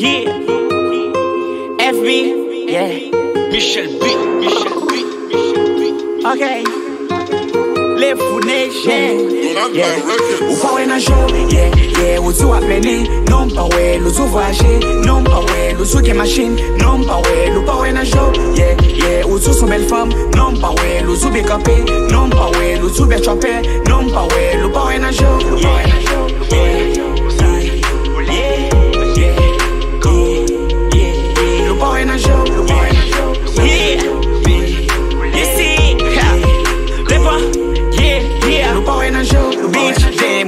Yeah. FB. Yeah. Michel B. Okay. Live for nation. Yeah. Ou pa wè nan show. Yeah. Yeah. Ou tou ap meni. Non pa wè. Ou tou voyaje. Non pa wè. Ou tou gen machine. Non pa wè. Ou pa wè nan show. Yeah. Yeah. Ou tou son belle femme. Non pa wè. Ou tou be kapé. Non pa wè. Ou tou be chopé. Non pa wè. Ou pa wè nan show. Ou pa wè nan show. Yeah.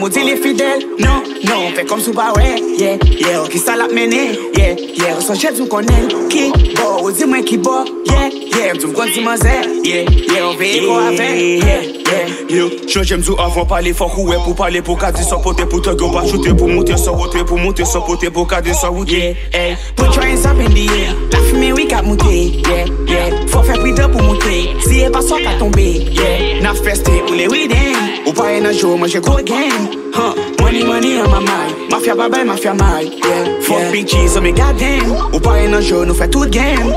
Mou di li fidèl, non, non, fè kom sou ba wè, yeah, yeah, ou ki sa lap mene, yeah, yeah, ou son chèd sou konel, ki bo, ou di mwen ki bo, yeah, yeah, mdou mkon di manzè, yeah, yeah, ou veye ko avè, yeah, yeah. Yo, chanje mdou avan pale fok ou pou pale pou ka di so pote pou te go pa choute pou monte so wote pou monte so pote pou ka di so wote, yeah, put your hands up in the air, la fime wik ap monte, yeah, yeah, fò fè pride pou monte, si e pa so ka tombe, yeah, na feste ou le widen, ou pa en a jour manje good game. Money, money on my mind. Mafia babay, mafia my. Yeah, fuck big cheese, so me goddamn. Ou pa en an show, nou fè tout game.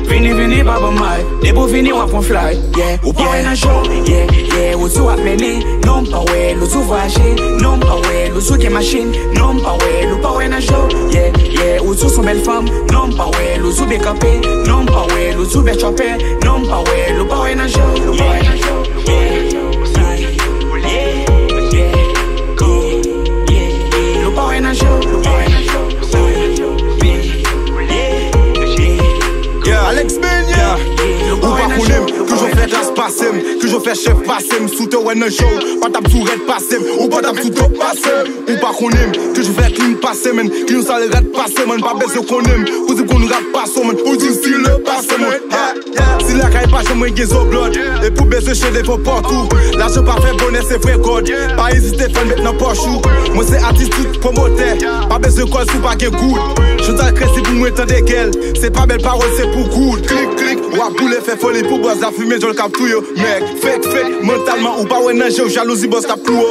Vini, vini, baba my. Debo vini, wap on fly. Yeah, ou pa en an show. Yeah, yeah, ou tou ap meni. Non pa wè, ou tou voyaje. Non pa wè, ou tou gen machine. Non pa wè, ou pa en an show. Yeah, yeah, ou tou son belle femme. Non pa wè, ou tou be kapé. Non pa wè, ou tou be chopé. Non pa wè, ou pa en an show. Ou pa en an show. Yeah. Alex Benya, ou pa konem, que je fais classe passem, que je fais chef passem, sous te wen show, pas tap sous red passem, ou pas tap sous top passem, ou pa konem, que je fais clean passem, qui nous sale red passem, pas besoin konem, pour dire qu'on rap passem, pour dire style le passem, si la caille pas chez moi gezo blood, et pour baisser chez des faux partout, l'argent pas fait bonnet c'est vrai code, pas hésiter faire mettre dans poche ou, moi c'est artiste tout promoteur, pas besoin de call sous pas que good, je t'en crée pour moi t'en dégueule, c'est pas belle parole c'est pour good, clic clic, ou à bouler fait folie pour boss la fumée je le cap tout yo, mec, fake mentalement ou pas ouais nan j'ai jalousie boss cap tout yo,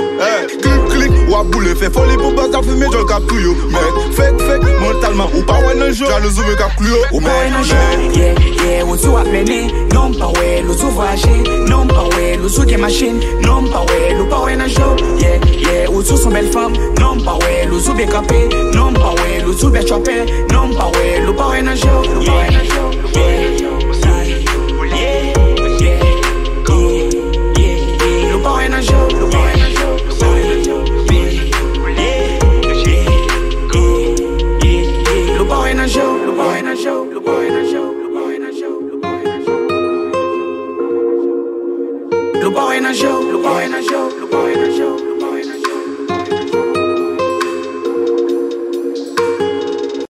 clic clic, ou à bouler fait folie pour boss la fumée je le cap tout yo, mec, fake mentalement ou pas ouais nan j'ai jalousie me cap tout yo, ou pas ouais nan j'ai, yeah, yeah, ou tou ap meni, non pa wè, ou tou voyaje, non pa wè, ou tou gen machine, non pa wè, ou pa wè nan show, yeah, yeah, ou tou son belle femme, non pa wè, ou tou be kapé, non pa wè, ou tou be chopé, non pa wè, ou pa wè nan show, ou pa wè nan show, yeah. Le boy in a show, le boy in a show, le boy in a show.